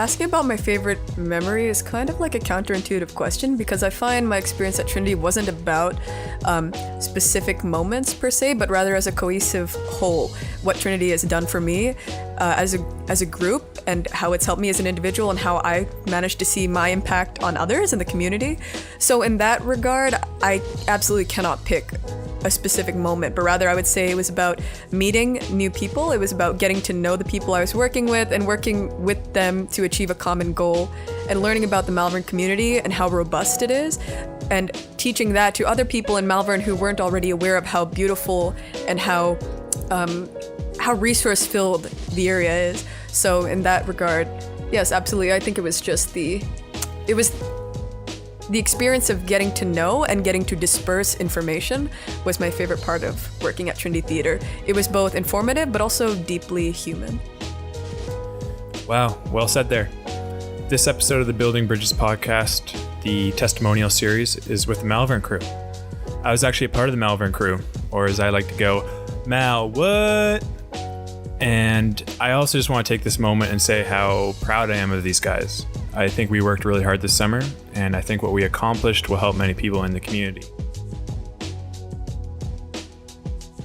Asking about my favorite memory is kind of like a counterintuitive question because I find my experience at Trinity wasn't about specific moments per se, but rather as a cohesive whole. What Trinity has done for me as a group and how it's helped me as an individual and how I managed to see my impact on others in the community. So in that regard, I absolutely cannot pick a specific moment, but rather I would say it was about meeting new people. It was about getting to know the people I was working with and working with them to achieve a common goal and learning about the Malvern community and how robust it is and teaching that to other people in Malvern who weren't already aware of how beautiful and how resource-filled the area is. So in that regard, yes, absolutely. I think it was just the experience of getting to know and getting to disperse information was my favorite part of working at Trinity Theatre. It was both informative, but also deeply human. Wow, well said there. This episode of the Building Bridges podcast, the testimonial series, is with the Malvern crew. I was actually a part of the Malvern crew, or as I like to go, Mal, what? And I also just want to take this moment and say how proud I am of these guys. I think we worked really hard this summer, and I think what we accomplished will help many people in the community.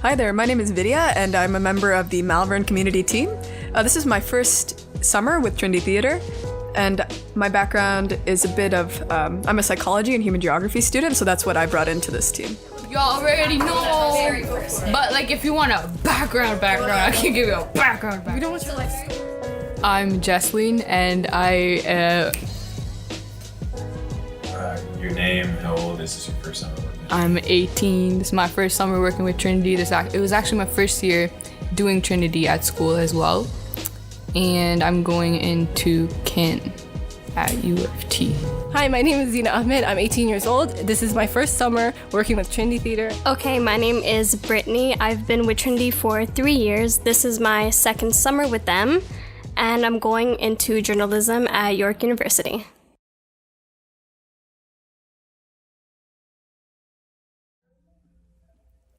Hi there, my name is Vidya, and I'm a member of the Malvern community team. This is my first summer with Trinity Theatre, and my background is a bit of, I'm a psychology and human geography student, so that's what I brought into this team. You already know, but like if you want a background, I can give you a background. We don't want your life. I'm Jesslyn, and Your name, how old is this your first summer working? I'm 18. This is my first summer working with Trinity. It was actually my first year doing Trinity at school as well, and I'm going into kin at U of T. Hi, my name is Zina Ahmed. I'm 18 years old. This is my first summer working with Trinity Theatre. Okay, my name is Brittany. I've been with Trinity for 3 years. This is my second summer with them, and I'm going into journalism at York University.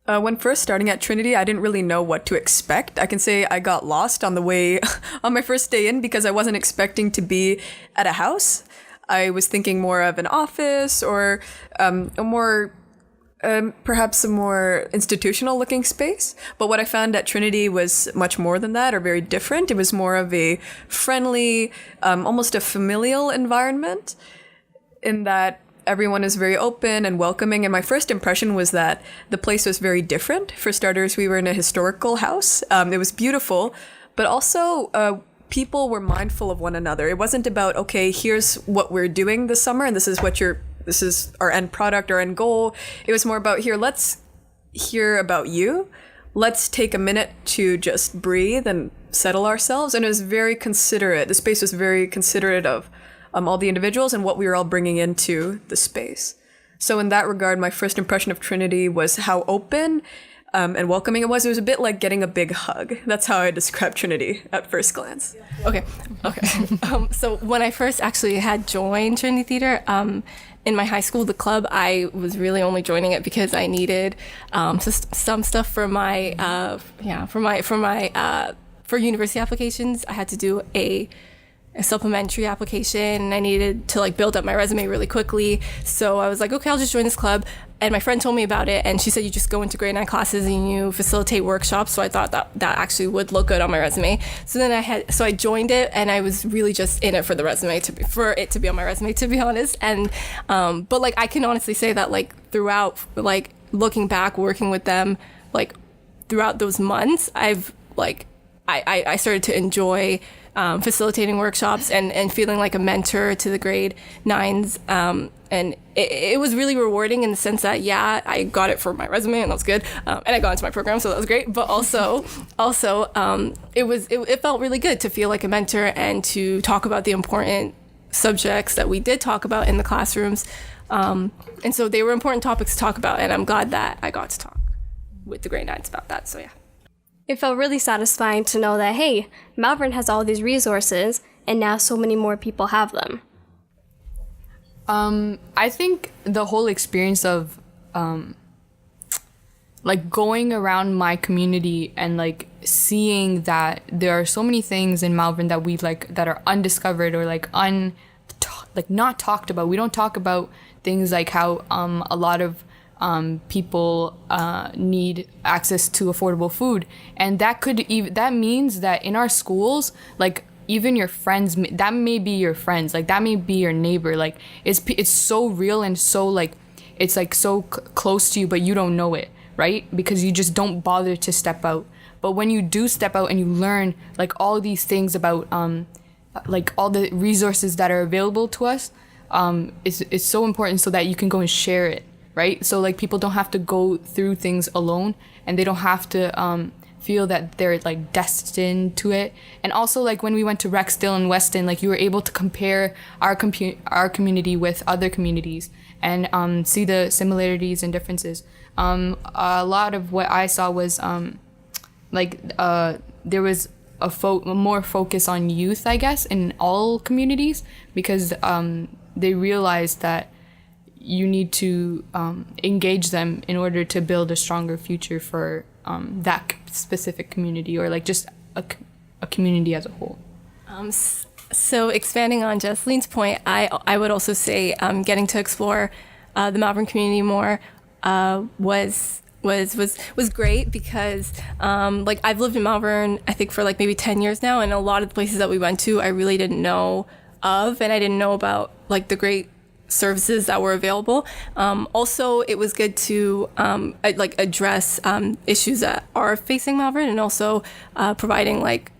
When first starting at Trinity, I didn't really know what to expect. I can say I got lost on the way on my first day in because I wasn't expecting to be at a house. I was thinking more of an office or perhaps a more institutional looking space. But what I found at Trinity was much more than that, or very different. It was more of a friendly, almost a familial environment in that everyone is very open and welcoming. And my first impression was that the place was very different. For starters, we were in a historical house. It was beautiful, but also people were mindful of one another. It wasn't about, okay, here's what we're doing this summer and this is our end product, our end goal. It was more about, here, let's hear about you. Let's take a minute to just breathe and settle ourselves. And it was very considerate. The space was very considerate of all the individuals and what we were all bringing into the space. So in that regard, my first impression of Trinity was how open and welcoming it was. It was a bit like getting a big hug. That's how I describe Trinity at first glance. Okay. So when I first actually had joined Trinity Theatre, in my high school, the club, I was really only joining it because I needed some stuff for my for university applications. I had to do a supplementary application, and I needed to like build up my resume really quickly. So I was like, okay, I'll just join this club. And my friend told me about it, and she said you just go into grade 9 classes and you facilitate workshops. So I thought that actually would look good on my resume. So then I joined it, and I was really just in it for the resume for it to be on my resume, to be honest. And but like I can honestly say that like throughout, like looking back, working with them, like throughout those months, I've like I started to enjoy facilitating workshops and feeling like a mentor to the grade 9s. And it was really rewarding in the sense that, yeah, I got it for my resume and that was good. And I got into my program, so that was great. But also, it felt really good to feel like a mentor and to talk about the important subjects that we did talk about in the classrooms. And so they were important topics to talk about, and I'm glad that I got to talk with the grade 9s about that, so yeah. It felt really satisfying to know that, hey, Malvern has all these resources, and now so many more people have them. I think the whole experience of like going around my community and like seeing that there are so many things in Malvern that we like that are undiscovered or like not talked about. We don't talk about things like how a lot of people need access to affordable food, and that means that in our schools, like even your friends, that may be your friends, like that may be your neighbor, like it's so real and so like it's like so close to you, but you don't know it, right? Because you just don't bother to step out. But when you do step out and you learn like all these things about like all the resources that are available to us, it's so important so that you can go and share it, right? So like people don't have to go through things alone, and they don't have to feel that they're like destined to it. And also like when we went to Rexdale and Weston, like you were able to compare our community with other communities and see the similarities and differences. A lot of what I saw was there was a more focus on youth, I guess, in all communities, because they realized that you need to engage them in order to build a stronger future for that specific community, or like just a community as a whole. So expanding on Jesslyn's point, I would also say getting to explore the Malvern community more was great, because like I've lived in Malvern I think for like maybe 10 years now, and a lot of the places that we went to I really didn't know of, and I didn't know about like the great services that were available. Also, it was good to like address issues that are facing Malvern, and also providing like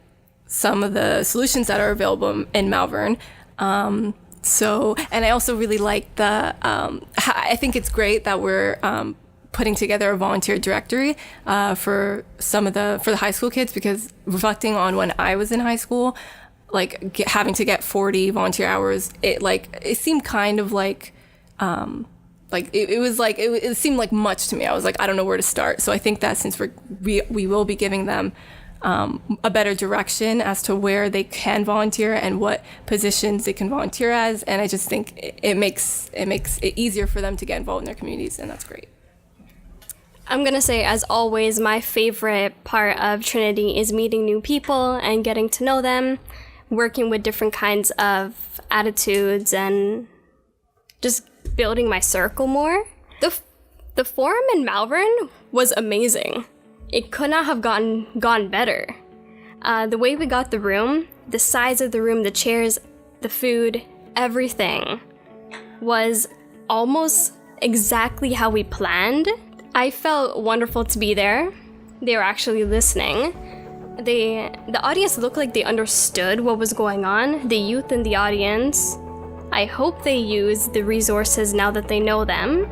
some of the solutions that are available in Malvern. So, and I also really like I think it's great that we're putting together a volunteer directory for the high school kids, because reflecting on when I was in high school, like having to get 40 volunteer hours, it seemed kind of like it seemed like much to me. I was like, I don't know where to start. So I think that since we will be giving them a better direction as to where they can volunteer and what positions they can volunteer as, and I just think it makes it easier for them to get involved in their communities, and that's great. I'm gonna say, as always, my favorite part of Trinity is meeting new people and getting to know them, working with different kinds of attitudes, and just building my circle more. The forum in Malvern was amazing. It could not have gone better. The way we got the room, the size of the room, the chairs, the food, everything was almost exactly how we planned. I felt wonderful to be there. They were actually listening. The audience looked like they understood what was going on. The youth in the audience, I hope they use the resources now that they know them.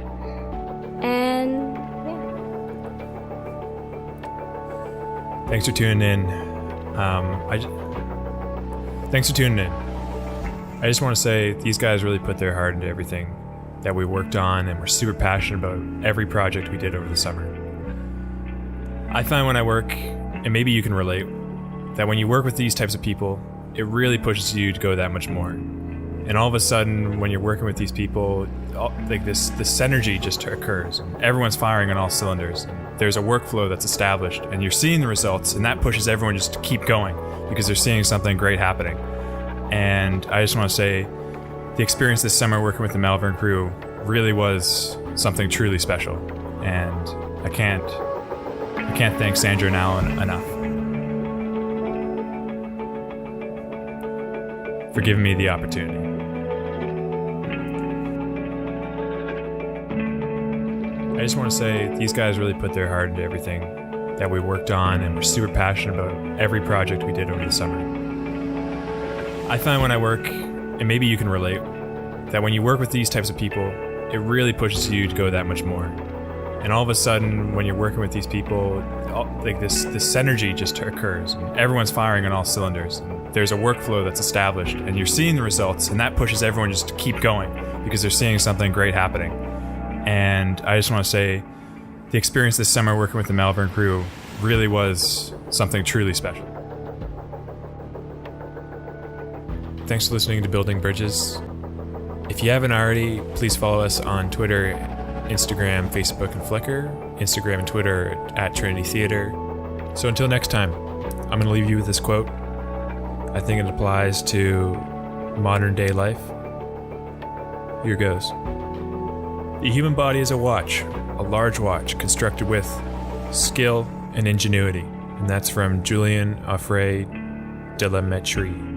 And Thanks for tuning in. Thanks for tuning in. I just want to say these guys really put their heart into everything that we worked on, and we're super passionate about every project we did over the summer. I find when I work, and maybe you can relate, that when you work with these types of people, it really pushes you to go that much more. And all of a sudden, when you're working with these people, like this synergy just occurs. Everyone's firing on all cylinders. There's a workflow that's established, and you're seeing the results, and that pushes everyone just to keep going because they're seeing something great happening. And I just want to say, the experience this summer working with the Malvern crew really was something truly special, and I can't thank Sandra and Alan enough for giving me the opportunity. I just want to say these guys really put their heart into everything that we worked on, and we're super passionate about every project we did over the summer. I find when I work, and maybe you can relate, that when you work with these types of people, it really pushes you to go that much more. And all of a sudden, when you're working with these people, like this synergy just occurs. Everyone's firing on all cylinders. There's a workflow that's established, and you're seeing the results, and that pushes everyone just to keep going because they're seeing something great happening. And I just want to say, the experience this summer working with the Malvern crew really was something truly special. Thanks for listening to Building Bridges. If you haven't already, please follow us on Twitter, Instagram, Facebook, and Flickr. Instagram and Twitter at Trinity Theater. So until next time, I'm going to leave you with this quote. I think it applies to modern day life. Here goes. The human body is a watch, a large watch constructed with skill and ingenuity. And that's from Julien Offray de la Métrie.